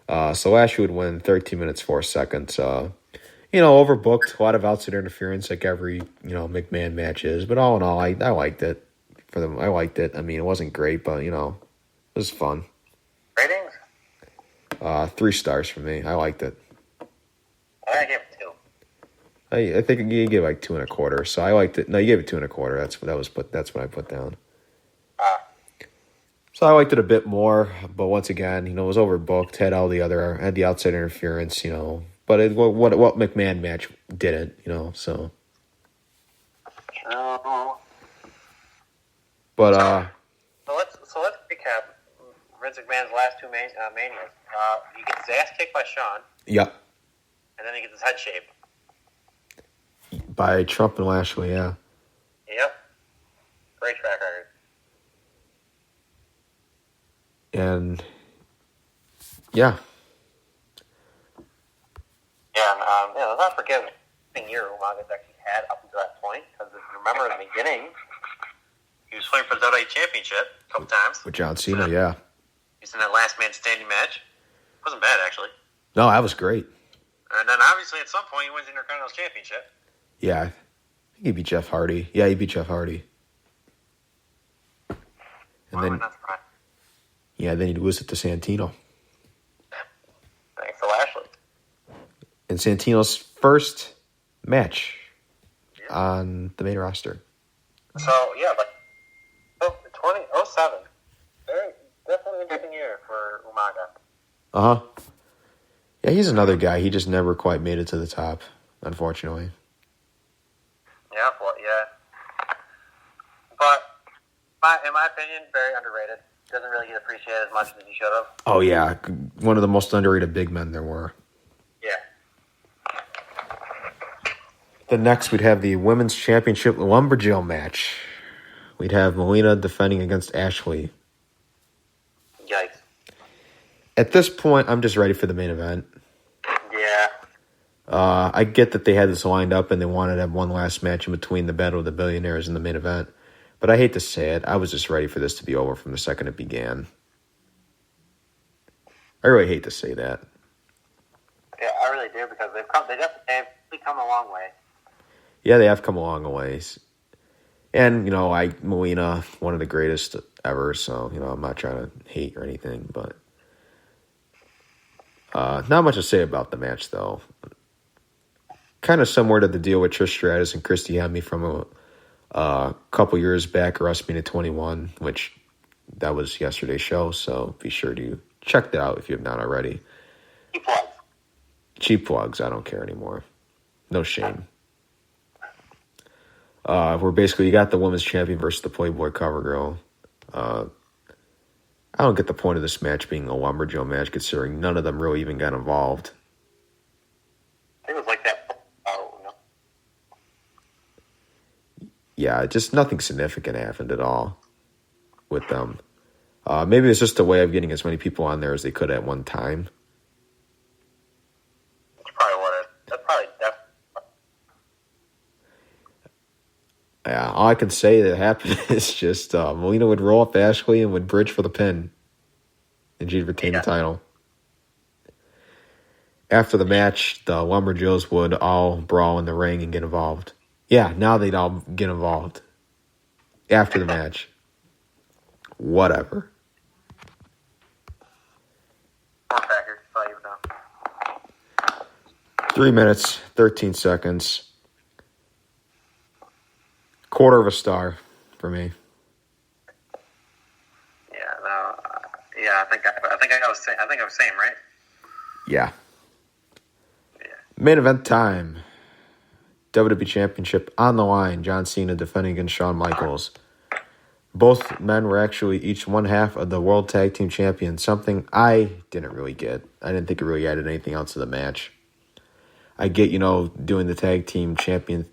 So Lashley would win 13 minutes 4 seconds. Overbooked, a lot of outside interference like every McMahon match is. But all in all, I liked it. For them, I liked it. I mean, it wasn't great, but it was fun. Ratings? 3 stars for me. I liked it. I gave it 2. I think you gave like 2.25. So I liked it. No, you gave it 2.25. That's what I put down. So I liked it a bit more, but once again, it was overbooked. Had the outside interference, but what McMahon match didn't, so. But So let's recap Vince McMahon's last 2 manias. He gets his ass kicked by Shawn. Yep. And then he gets his head shaved. By Trump and Lashley, yeah. Yep. Great track record. And yeah. Yeah, and let's not forget the year Umaga's actually had up until that point. Because if you remember in the beginning, he was fighting for the WWE Championship a couple times. With John Cena, yeah. He was in that last man standing match. Wasn't bad, actually. No, that was great. And then obviously at some point he wins the Intercontinental Championship. Yeah, I think he beat Jeff Hardy. Yeah, he beat Jeff Hardy. And then, yeah, then he'd lose it to Santino. Thanks to Lashley. And Santino's first match on the main roster. So, yeah, but 2007, definitely a good year for Umaga. Uh-huh. Yeah, he's another guy. He just never quite made it to the top, unfortunately. Yeah. But in my opinion, very underrated. Doesn't really get appreciated as much as he should have. Oh, yeah. One of the most underrated big men there were. Yeah. Then next, we'd have the Women's Championship Lumberjill match. We'd have Melina defending against Ashley. Yikes. At this point, I'm just ready for the main event. Yeah. I get that they had this lined up and they wanted to have one last match in between the Battle of the Billionaires and the main event. But I hate to say it, I was just ready for this to be over from the second it began. I really hate to say that. Yeah, I really do, because they've definitely come a long way. Yeah, they have come a long ways. And, Melina, one of the greatest ever, so, I'm not trying to hate or anything, but not much to say about the match, though. Kind of similar to the deal with Trish Stratus and Christy Hemme from a couple years back, WrestleMania 21, which that was yesterday's show, so be sure to check that out if you have not already. Cheap plugs, I don't care anymore. No shame. Where basically you got the women's champion versus the Playboy cover girl. I don't get the point of this match being a Lumberjill match, considering none of them really even got involved. It was like that. Yeah, just nothing significant happened at all with them. Maybe it's just a way of getting as many people on there as they could at one time. That's probably what it is. That's probably definitely. Yeah, all I can say that happened is just Melina would roll up Ashley and would bridge for the pin. And she'd retain the title. After the match, the Lumberjills would all brawl in the ring and get involved. Yeah, now they'd all get involved. After the match. Whatever. 3 minutes, 13 seconds. Quarter of a star for me. I think I was saying, right? Yeah. Main event time. WWE Championship on the line. John Cena defending against Shawn Michaels. Both men were actually each one half of the World Tag Team Champions, something I didn't really get. I didn't think it really added anything else to the match. I get, doing the Tag Team Champion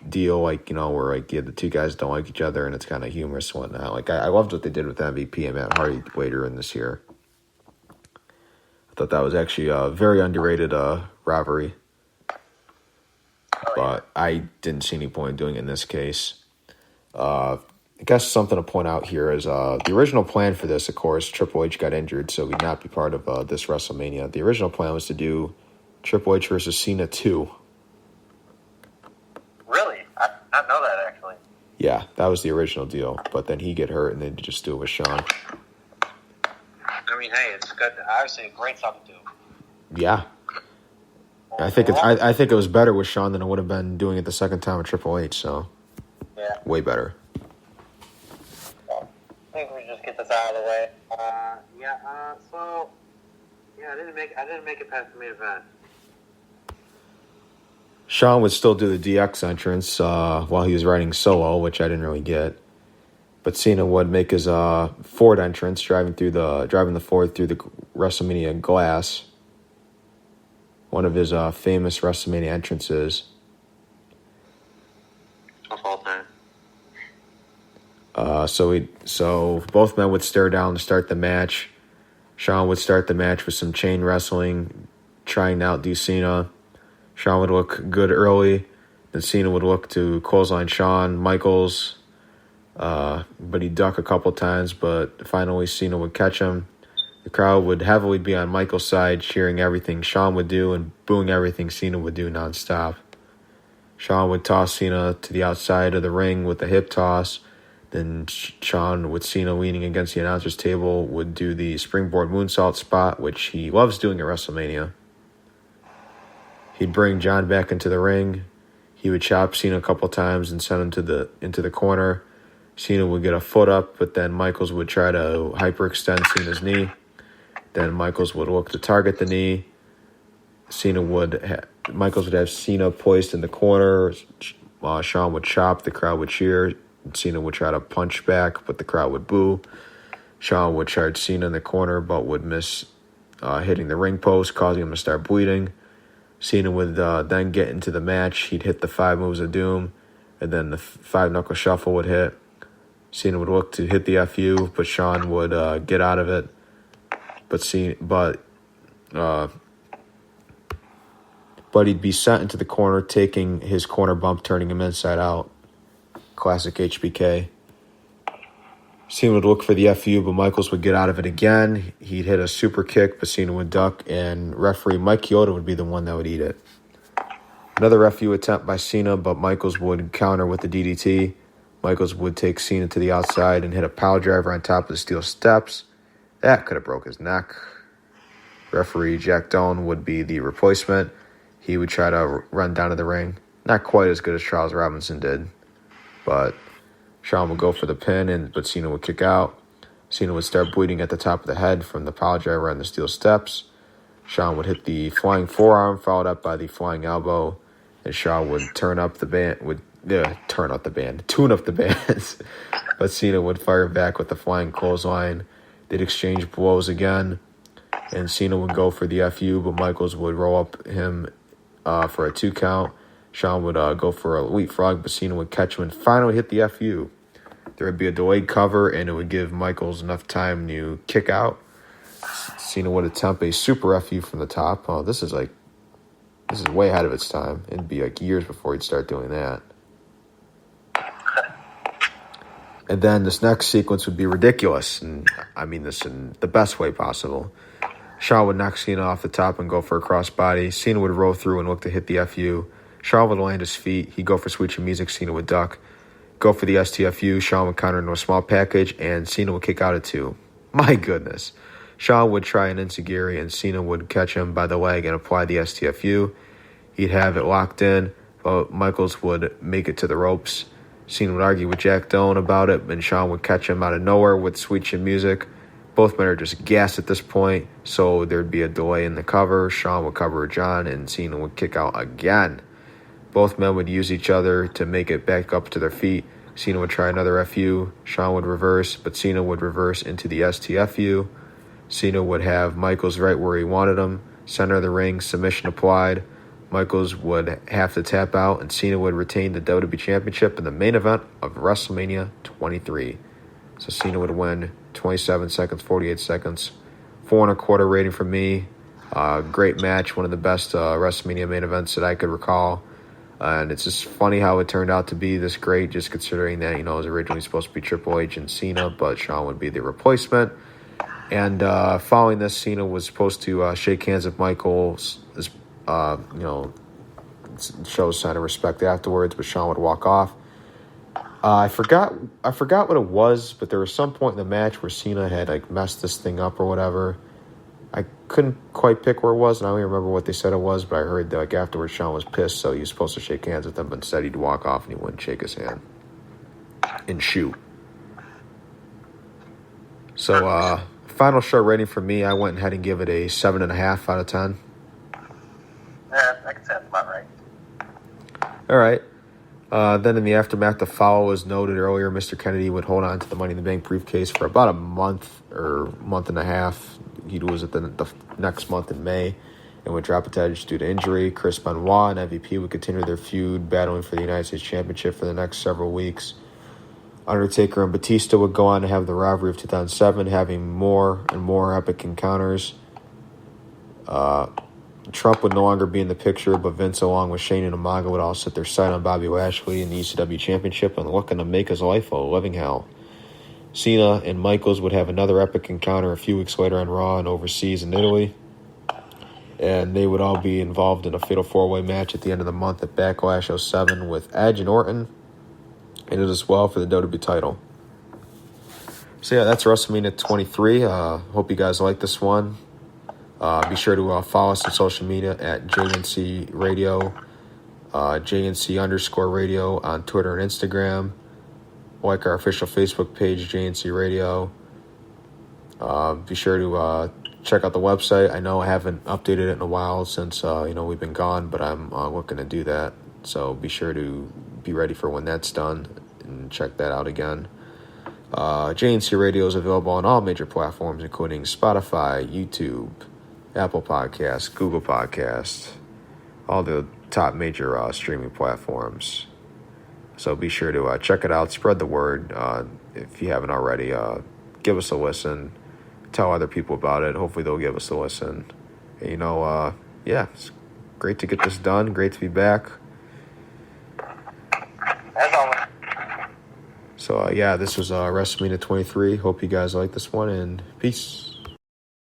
deal, where the two guys don't like each other and it's kind of humorous and whatnot. I loved what they did with MVP and Matt Hardy later in this year. I thought that was actually a very underrated rivalry. But I didn't see any point in doing it in this case. I guess something to point out here is the original plan for this, of course, Triple H got injured, so he'd not be part of this WrestleMania. The original plan was to do Triple H versus Cena 2. Really? I did not know that, actually. Yeah, that was the original deal, but then he get hurt, and they just do it with Shawn. I mean, hey, it's good. Obviously, a great substitute. Yeah. I think it was better with Shawn than it would have been doing it the second time with Triple H, so yeah, way better. I think we just get this out of the way. I didn't make it past the main event. Shawn would still do the DX entrance while he was riding solo, which I didn't really get. But Cena would make his Ford entrance, driving the Ford through the WrestleMania glass. One of his famous WrestleMania entrances. Of all time. So both men would stare down to start the match. Shawn would start the match with some chain wrestling, trying to outdo Cena. Shawn would look good early. Then Cena would look to clothesline Shawn Michaels. But he'd duck a couple times, but finally Cena would catch him. The crowd would heavily be on Michaels' side, cheering everything Shawn would do and booing everything Cena would do nonstop. Shawn would toss Cena to the outside of the ring with a hip toss. Then Shawn, with Cena leaning against the announcer's table, would do the springboard moonsault spot, which he loves doing at WrestleMania. He'd bring John back into the ring. He would chop Cena a couple times and send him into the corner. Cena would get a foot up, but then Michaels would try to hyperextend Cena's knee. Then Michaels would look to target the knee. Michaels would have Cena poised in the corner. Shawn would chop. The crowd would cheer. Cena would try to punch back, but the crowd would boo. Shawn would charge Cena in the corner, but would miss hitting the ring post, causing him to start bleeding. Cena would then get into the match. He'd hit the 5 moves of doom, and then the 5-knuckle shuffle would hit. Cena would look to hit the FU, but Shawn would get out of it. But he'd be sent into the corner, taking his corner bump, turning him inside out. Classic HBK. Cena would look for the FU, but Michaels would get out of it again. He'd hit a super kick, but Cena would duck, and referee Mike Chioda would be the one that would eat it. Another FU attempt by Cena, but Michaels would counter with the DDT. Michaels would take Cena to the outside and hit a pile driver on top of the steel steps. That could have broke his neck. Referee Jack Doan would be the replacement. He would try to run down to the ring. Not quite as good as Charles Robinson did, but Shawn would go for the pin, but Cena would kick out. Cena would start bleeding at the top of the head from the pile driver on the steel steps. Shawn would hit the flying forearm, followed up by the flying elbow, and Shawn would tune up the bands. But Cena would fire back with the flying clothesline. They'd exchange blows again, and Cena would go for the FU, but Michaels would roll up him for a 2 count. Shawn would go for a leapfrog, but Cena would catch him and finally hit the FU. There would be a delayed cover, and it would give Michaels enough time to kick out. Cena would attempt a super FU from the top. Oh, this is way ahead of its time. It'd be like years before he'd start doing that. And then this next sequence would be ridiculous, and I mean this in the best way possible. Shawn would knock Cena off the top and go for a crossbody. Cena would roll through and look to hit the FU. Shawn would land his feet. He'd go for Sweet Chin Music. Cena would duck. Go for the STFU. Shawn would counter into a small package, and Cena would kick out at 2. My goodness. Shawn would try an enziguri, and Cena would catch him by the leg and apply the STFU. He'd have it locked in, but Michaels would make it to the ropes. Cena would argue with Jack Doan about it, and Shawn would catch him out of nowhere with Sweet Chin Music. Both men are just gassed at this point, so there'd be a delay in the cover. Shawn would cover John, and Cena would kick out again. Both men would use each other to make it back up to their feet. Cena would try another FU. Shawn would reverse, but Cena would reverse into the STFU. Cena would have Michaels right where he wanted him. Center of the ring, submission applied. Michaels would have to tap out, and Cena would retain the WWE Championship in the main event of WrestleMania 23. So Cena would win 27 seconds, 48 seconds. 4.25 rating from me. Great match, one of the best WrestleMania main events that I could recall. And it's just funny how it turned out to be this great, just considering that, it was originally supposed to be Triple H and Cena, but Shawn would be the replacement. And following this, Cena was supposed to shake hands with Michaels, show a sign of respect afterwards, but Shawn would walk off. I forgot what it was, but there was some point in the match where Cena had messed this thing up or whatever. I couldn't quite pick where it was, and I don't even remember what they said it was, but I heard that afterwards Shawn was pissed, so he was supposed to shake hands with him, but instead he'd walk off and he wouldn't shake his hand and shoot. So, final show rating for me, I went ahead and give it a 7.5 out of 10. Yeah, I can say that's about right. All right. Then in the aftermath, the foul, as noted earlier, Mr. Kennedy would hold on to the Money in the Bank briefcase for about a month or month and a half. He'd lose it the next month in May and would drop it due to injury. Chris Benoit and MVP would continue their feud, battling for the United States Championship for the next several weeks. Undertaker and Batista would go on to have the rivalry of 2007, having more and more epic encounters. Trump would no longer be in the picture, but Vince, along with Shane and Umaga, would all set their sight on Bobby Lashley in the ECW Championship and looking to make his life a living hell. Cena and Michaels would have another epic encounter a few weeks later on Raw and overseas in Italy. And they would all be involved in a fatal four-way match at the end of the month at Backlash 07 with Edge and Orton, and it as well for the WWE title. So yeah, that's WrestleMania 23. Hope you guys like this one. Be sure to follow us on social media at JNC Radio, JNC_radio on Twitter and Instagram. Like our official Facebook page, JNC Radio. Be sure to check out the website. I know I haven't updated it in a while since we've been gone, but I'm looking to do that. So be sure to be ready for when that's done and check that out again. JNC Radio is available on all major platforms, including Spotify, YouTube, Apple Podcasts, Google Podcasts, all the top major streaming platforms. So be sure to check it out, spread the word. If you haven't already, give us a listen, tell other people about it. Hopefully they'll give us a listen. And, it's great to get this done. Great to be back. As always. So, this was WrestleMania 23. Hope you guys like this one, and peace.